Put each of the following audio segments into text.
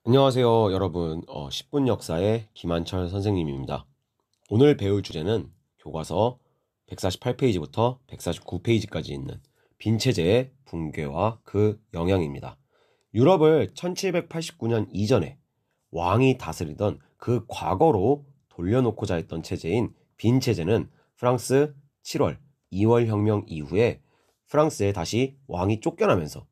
안녕하세요, 여러분. 10분 역사의 김한철 선생님입니다. 오늘 배울 주제는 교과서 148페이지부터 149페이지까지 있는 빈체제의 붕괴와 그 영향입니다. 유럽을 1789년 이전에 왕이 다스리던 그 과거로 돌려놓고자 했던 체제인 빈체제는 프랑스 7월 2월 혁명 이후에 프랑스에 다시 왕이 쫓겨나면서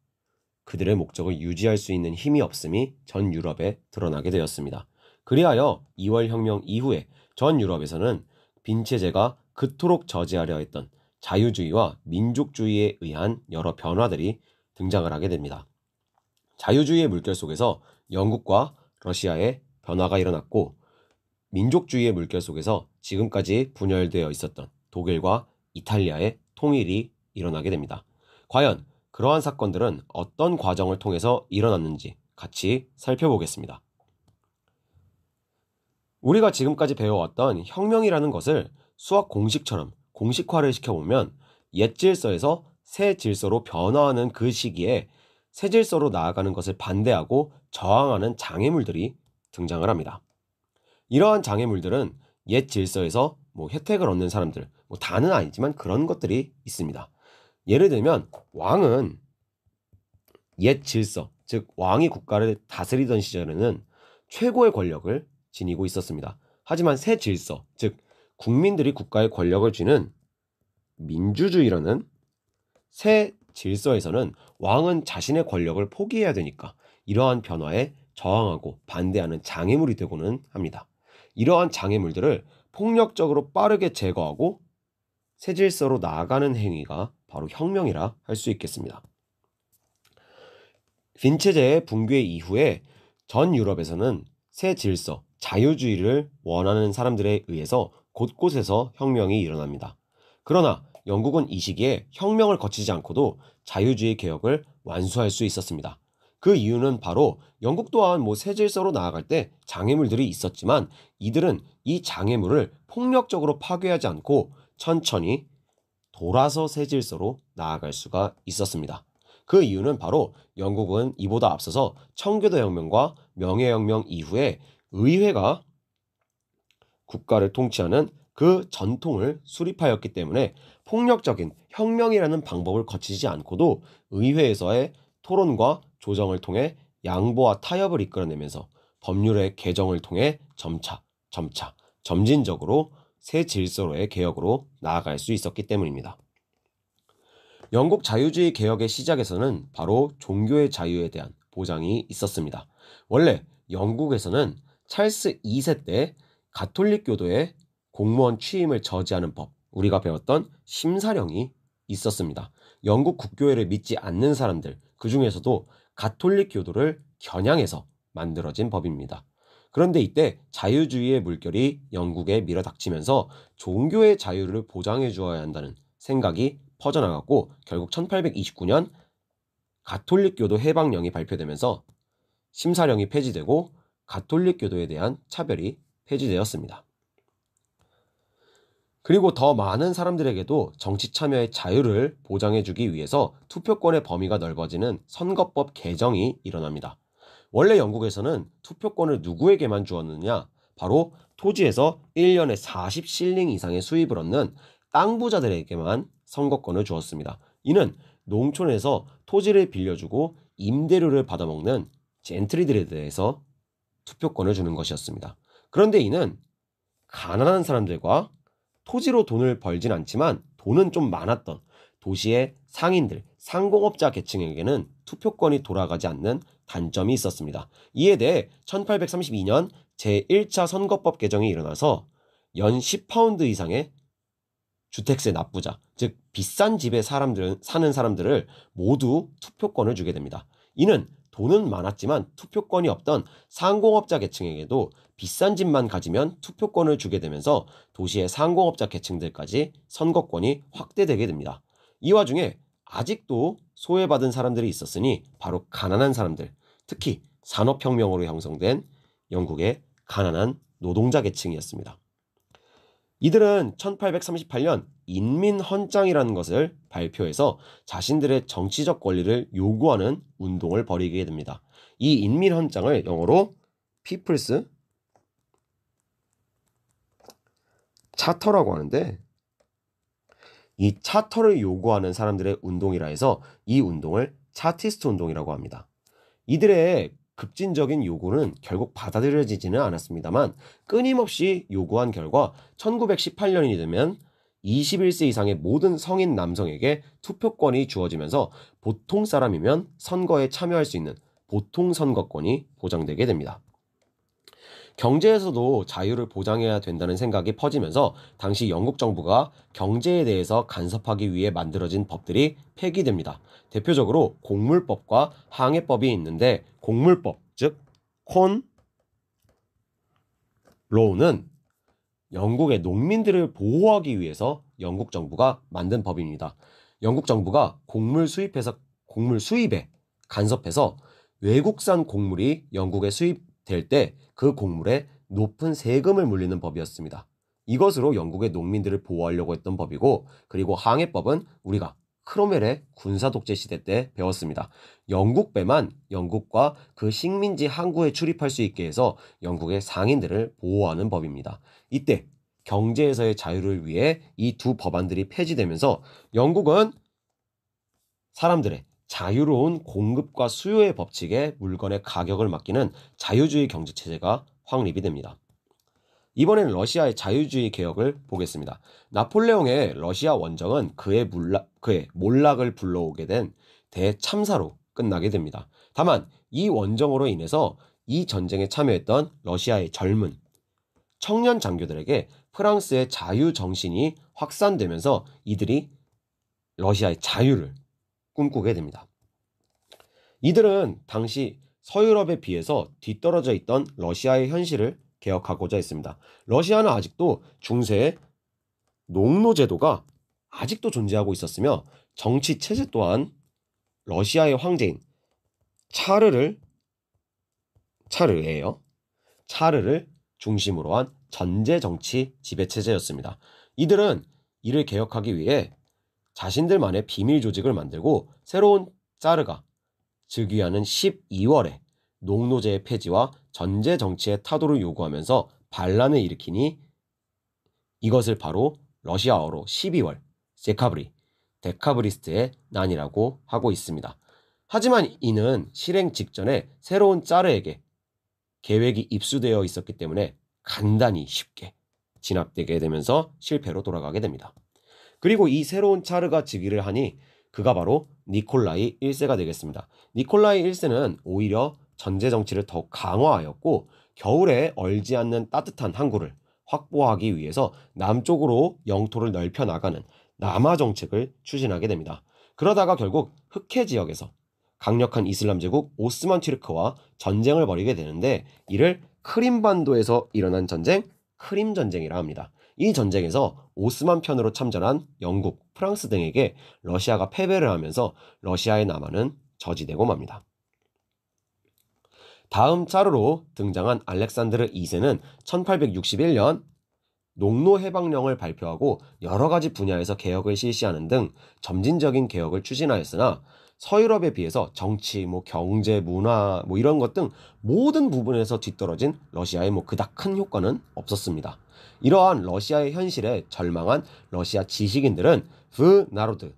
그들의 목적을 유지할 수 있는 힘이 없음이 전 유럽에 드러나게 되었습니다. 그리하여 2월 혁명 이후에 전 유럽에서는 빈체제가 그토록 저지하려 했던 자유주의와 민족주의에 의한 여러 변화들이 등장을 하게 됩니다. 자유주의의 물결 속에서 영국과 러시아의 변화가 일어났고, 민족주의의 물결 속에서 지금까지 분열되어 있었던 독일과 이탈리아의 통일이 일어나게 됩니다. 과연 그러한 사건들은 어떤 과정을 통해서 일어났는지 같이 살펴보겠습니다. 우리가 지금까지 배워왔던 혁명이라는 것을 수학 공식처럼 공식화를 시켜보면 옛 질서에서 새 질서로 변화하는 그 시기에 새 질서로 나아가는 것을 반대하고 저항하는 장애물들이 등장을 합니다. 이러한 장애물들은 옛 질서에서 혜택을 얻는 사람들, 다는 아니지만 그런 것들이 있습니다. 예를 들면 왕은 옛 질서, 즉 왕이 국가를 다스리던 시절에는 최고의 권력을 지니고 있었습니다. 하지만 새 질서, 즉 국민들이 국가의 권력을 쥐는 민주주의라는 새 질서에서는 왕은 자신의 권력을 포기해야 되니까 이러한 변화에 저항하고 반대하는 장애물이 되고는 합니다. 이러한 장애물들을 폭력적으로 빠르게 제거하고 새 질서로 나아가는 행위가 바로 혁명이라 할 수 있겠습니다. 빈체제의 붕괴 이후에 전 유럽에서는 새 질서, 자유주의를 원하는 사람들에 의해서 곳곳에서 혁명이 일어납니다. 그러나 영국은 이 시기에 혁명을 거치지 않고도 자유주의 개혁을 완수할 수 있었습니다. 그 이유는 바로 영국 또한 새 질서로 나아갈 때 장애물들이 있었지만 이들은 이 장애물을 폭력적으로 파괴하지 않고 천천히 돌아서 새 질서로 나아갈 수가 있었습니다. 그 이유는 바로 영국은 이보다 앞서서 청교도 혁명과 명예혁명 이후에 의회가 국가를 통치하는 그 전통을 수립하였기 때문에 폭력적인 혁명이라는 방법을 거치지 않고도 의회에서의 토론과 조정을 통해 양보와 타협을 이끌어내면서 법률의 개정을 통해 점차 점진적으로 새 질서로의 개혁으로 나아갈 수 있었기 때문입니다. 영국 자유주의 개혁의 시작에서는 바로 종교의 자유에 대한 보장이 있었습니다. 원래 영국에서는 찰스 2세 때 가톨릭 교도의 공무원 취임을 저지하는 법, 우리가 배웠던 심사령이 있었습니다. 영국 국교회를 믿지 않는 사람들, 그 중에서도 가톨릭 교도를 겨냥해서 만들어진 법입니다. 그런데 이때 자유주의의 물결이 영국에 밀어닥치면서 종교의 자유를 보장해 주어야 한다는 생각이 퍼져나갔고, 결국 1829년 가톨릭 교도 해방령이 발표되면서 심사령이 폐지되고 가톨릭 교도에 대한 차별이 폐지되었습니다. 그리고 더 많은 사람들에게도 정치 참여의 자유를 보장해주기 위해서 투표권의 범위가 넓어지는 선거법 개정이 일어납니다. 원래 영국에서는 투표권을 누구에게만 주었느냐? 바로 토지에서 1년에 40실링 이상의 수입을 얻는 땅 부자들에게만 선거권을 주었습니다. 이는 농촌에서 토지를 빌려주고 임대료를 받아먹는 젠트리들에 대해서 투표권을 주는 것이었습니다. 그런데 이는 가난한 사람들과 토지로 돈을 벌진 않지만 돈은 좀 많았던 도시의 상인들, 상공업자 계층에게는 투표권이 돌아가지 않는 단점이 있었습니다. 이에 대해 1832년 제1차 선거법 개정이 일어나서 연 10파운드 이상의 주택세 납부자, 즉 비싼 집에 사는 사람들을 모두 투표권을 주게 됩니다. 이는 돈은 많았지만 투표권이 없던 상공업자 계층에게도 비싼 집만 가지면 투표권을 주게 되면서 도시의 상공업자 계층들까지 선거권이 확대되게 됩니다. 이 와중에 아직도 소외받은 사람들이 있었으니 바로 가난한 사람들, 특히 산업혁명으로 형성된 영국의 가난한 노동자 계층이었습니다. 이들은 1838년 인민헌장이라는 것을 발표해서 자신들의 정치적 권리를 요구하는 운동을 벌이게 됩니다. 이 인민헌장을 영어로 People's 차터라고 하는데, 이 차터를 요구하는 사람들의 운동이라 해서 이 운동을 차티스트 운동이라고 합니다. 이들의 급진적인 요구는 결국 받아들여지지는 않았습니다만 끊임없이 요구한 결과 1918년이 되면 21세 이상의 모든 성인 남성에게 투표권이 주어지면서 보통 사람이면 선거에 참여할 수 있는 보통 선거권이 보장되게 됩니다. 경제에서도 자유를 보장해야 된다는 생각이 퍼지면서 당시 영국 정부가 경제에 대해서 간섭하기 위해 만들어진 법들이 폐기됩니다. 대표적으로 곡물법과 항해법이 있는데, 곡물법, 즉 콘 로우는 영국의 농민들을 보호하기 위해서 영국 정부가 만든 법입니다. 영국 정부가 곡물 수입에 간섭해서 외국산 곡물이 영국에 수입될 때 그 곡물에 높은 세금을 물리는 법이었습니다. 이것으로 영국의 농민들을 보호하려고 했던 법이고, 그리고 항해법은 우리가 크롬웰의 군사 독재 시대 때 배웠습니다. 영국 배만 영국과 그 식민지 항구에 출입할 수 있게 해서 영국의 상인들을 보호하는 법입니다. 이때 경제에서의 자유를 위해 이 두 법안들이 폐지되면서 영국은 사람들의 자유로운 공급과 수요의 법칙에 물건의 가격을 맡기는 자유주의 경제체제가 확립이 됩니다. 이번엔 러시아의 자유주의 개혁을 보겠습니다. 나폴레옹의 러시아 원정은 그의 몰락을 불러오게 된 대참사로 끝나게 됩니다. 다만 이 원정으로 인해서 이 전쟁에 참여했던 러시아의 젊은 청년 장교들에게 프랑스의 자유 정신이 확산되면서 이들이 러시아의 자유를 꿈꾸게 됩니다. 이들은 당시 서유럽에 비해서 뒤떨어져 있던 러시아의 현실을 개혁하고자 했습니다. 러시아는 아직도 중세의 농노제도가 아직도 존재하고 있었으며 정치 체제 또한 러시아의 황제인 차르를 중심으로 한 전제 정치 지배 체제였습니다. 이들은 이를 개혁하기 위해 자신들만의 비밀 조직을 만들고 새로운 짜르가 즉위하는 12월에 농노제의 폐지와 전제 정치의 타도를 요구하면서 반란을 일으키니 이것을 바로 러시아어로 12월, 데카브리스트의 난이라고 하고 있습니다. 하지만 이는 실행 직전에 새로운 짜르에게 계획이 입수되어 있었기 때문에 간단히 쉽게 진압되게 되면서 실패로 돌아가게 됩니다. 그리고 이 새로운 차르가 즉위를 하니 그가 바로 니콜라이 1세가 되겠습니다. 니콜라이 1세는 오히려 전제 정치를 더 강화하였고 겨울에 얼지 않는 따뜻한 항구를 확보하기 위해서 남쪽으로 영토를 넓혀 나가는 남하 정책을 추진하게 됩니다. 그러다가 결국 흑해 지역에서 강력한 이슬람 제국 오스만 튀르크와 전쟁을 벌이게 되는데, 이를 크림반도에서 일어난 전쟁, 크림 전쟁이라 합니다. 이 전쟁에서 오스만 편으로 참전한 영국, 프랑스 등에게 러시아가 패배를 하면서 러시아의 남하는 저지되고 맙니다. 다음 차르로 등장한 알렉산드르 2세는 1861년 농노해방령을 발표하고 여러 가지 분야에서 개혁을 실시하는 등 점진적인 개혁을 추진하였으나 서유럽에 비해서 정치, 경제, 문화 이런 것 등 모든 부분에서 뒤떨어진 러시아의 그닥 큰 효과는 없었습니다. 이러한 러시아의 현실에 절망한 러시아 지식인들은 나로드,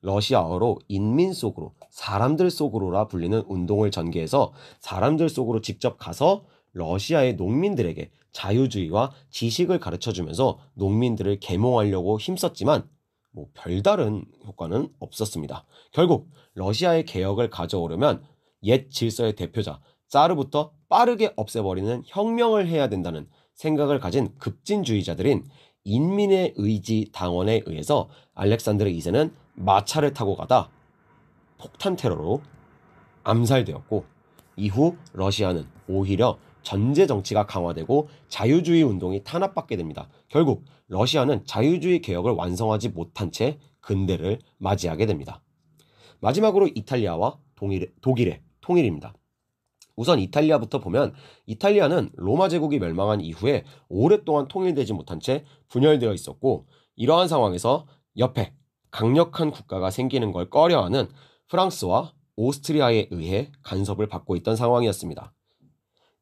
러시아어로 인민 속으로, 사람들 속으로라 불리는 운동을 전개해서 사람들 속으로 직접 가서 러시아의 농민들에게 자유주의와 지식을 가르쳐주면서 농민들을 계몽하려고 힘썼지만 별다른 효과는 없었습니다. 결국 러시아의 개혁을 가져오려면 옛 질서의 대표자 짜르부터 빠르게 없애버리는 혁명을 해야 된다는 생각을 가진 급진주의자들인 인민의 의지 당원에 의해서 알렉산드르 2세는 마차를 타고 가다 폭탄 테러로 암살되었고, 이후 러시아는 오히려 전제 정치가 강화되고 자유주의 운동이 탄압받게 됩니다. 결국 러시아는 자유주의 개혁을 완성하지 못한 채 근대를 맞이하게 됩니다. 마지막으로 이탈리아와 독일의 통일입니다. 우선 이탈리아부터 보면, 이탈리아는 로마 제국이 멸망한 이후에 오랫동안 통일되지 못한 채 분열되어 있었고, 이러한 상황에서 옆에 강력한 국가가 생기는 걸 꺼려하는 프랑스와 오스트리아에 의해 간섭을 받고 있던 상황이었습니다.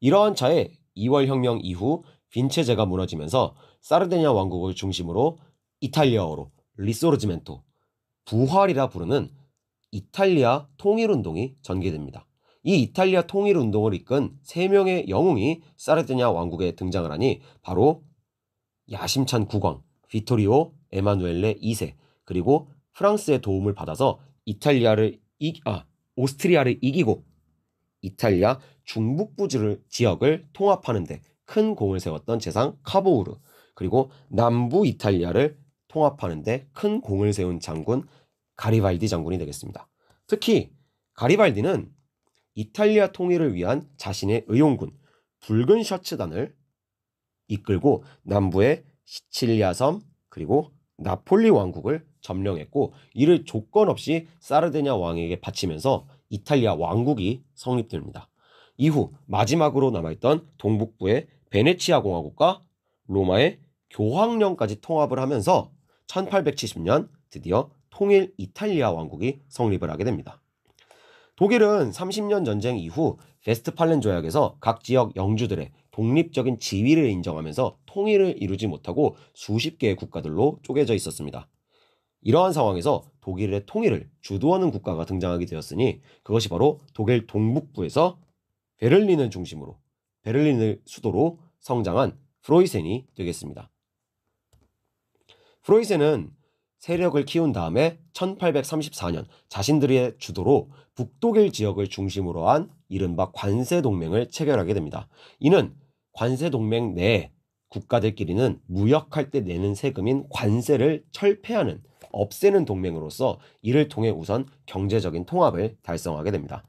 이러한 차에 2월 혁명 이후 빈체제가 무너지면서 사르데냐 왕국을 중심으로 이탈리아어로 리소르지멘토, 부활이라 부르는 이탈리아 통일운동이 전개됩니다. 이 이탈리아 통일운동을 이끈 3명의 영웅이 사르데냐 왕국에 등장을 하니 바로 야심찬 국왕 비토리오 에마누엘레 2세, 그리고 프랑스의 도움을 받아서 오스트리아를 이기고 이탈리아 중북부 지역을 통합하는 데 큰 공을 세웠던 재상 카보우르, 그리고 남부 이탈리아를 통합하는 데 큰 공을 세운 장군 가리발디 장군이 되겠습니다. 특히 가리발디는 이탈리아 통일을 위한 자신의 의용군 붉은 셔츠단을 이끌고 남부의 시칠리아 섬 그리고 나폴리 왕국을 점령했고, 이를 조건 없이 사르데냐 왕에게 바치면서 이탈리아 왕국이 성립됩니다. 이후 마지막으로 남아있던 동북부의 베네치아 공화국과 로마의 교황령까지 통합을 하면서 1870년 드디어 통일 이탈리아 왕국이 성립을 하게 됩니다. 독일은 30년 전쟁 이후 베스트팔렌 조약에서 각 지역 영주들의 독립적인 지위를 인정하면서 통일을 이루지 못하고 수십 개의 국가들로 쪼개져 있었습니다. 이러한 상황에서 독일의 통일을 주도하는 국가가 등장하게 되었으니 그것이 바로 독일 동북부에서 베를린을 중심으로, 베를린을 수도로 성장한 프로이센이 되겠습니다. 프로이센은 세력을 키운 다음에 1834년 자신들의 주도로 북독일 지역을 중심으로 한 이른바 관세동맹을 체결하게 됩니다. 이는 관세동맹 내 국가들끼리는 무역할 때 내는 세금인 관세를 철폐하는, 없애는 동맹으로서 이를 통해 우선 경제적인 통합을 달성하게 됩니다.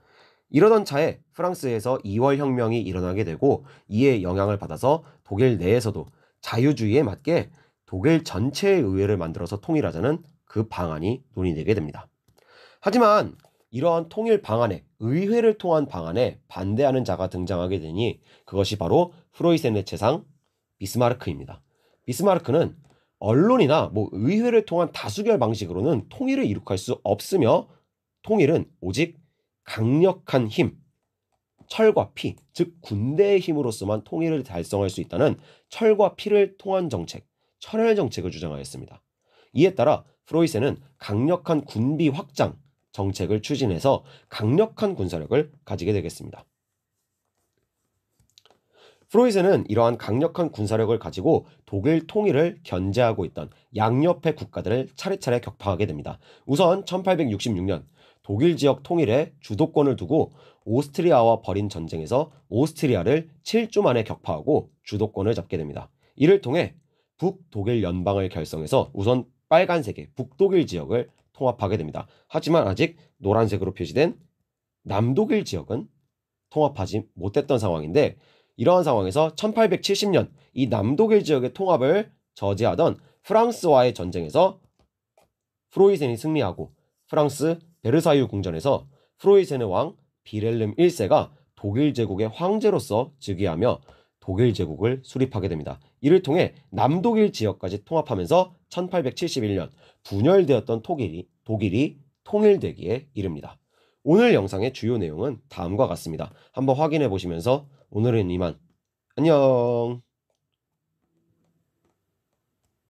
이러던 차에 프랑스에서 2월 혁명이 일어나게 되고, 이에 영향을 받아서 독일 내에서도 자유주의에 맞게 독일 전체의 의회를 만들어서 통일하자는 그 방안이 논의되게 됩니다. 하지만 이러한 통일 방안에, 의회를 통한 방안에 반대하는 자가 등장하게 되니 그것이 바로 프로이센의 재상 비스마르크입니다. 비스마르크는 언론이나 의회를 통한 다수결 방식으로는 통일을 이룩할 수 없으며, 통일은 오직 강력한 힘, 철과 피, 즉 군대의 힘으로서만 통일을 달성할 수 있다는 철과 피를 통한 정책, 철혈 정책을 주장하였습니다. 이에 따라 프로이센은 강력한 군비 확장 정책을 추진해서 강력한 군사력을 가지게 되겠습니다. 프로이센은 이러한 강력한 군사력을 가지고 독일 통일을 견제하고 있던 양옆의 국가들을 차례차례 격파하게 됩니다. 우선 1866년 독일 지역 통일에 주도권을 두고 오스트리아와 벌인 전쟁에서 오스트리아를 7주 만에 격파하고 주도권을 잡게 됩니다. 이를 통해 북독일 연방을 결성해서 우선 빨간색의 북독일 지역을 통합하게 됩니다. 하지만 아직 노란색으로 표시된 남독일 지역은 통합하지 못했던 상황인데, 이러한 상황에서 1870년 이 남독일 지역의 통합을 저지하던 프랑스와의 전쟁에서 프로이센이 승리하고, 프랑스 베르사유 궁전에서 프로이센의 왕 비렐름 1세가 독일 제국의 황제로서 즉위하며 독일 제국을 수립하게 됩니다. 이를 통해 남독일 지역까지 통합하면서 1871년 분열되었던 독일이 통일되기에 이릅니다. 오늘 영상의 주요 내용은 다음과 같습니다. 한번 확인해 보시면서 오늘은 이만. 안녕.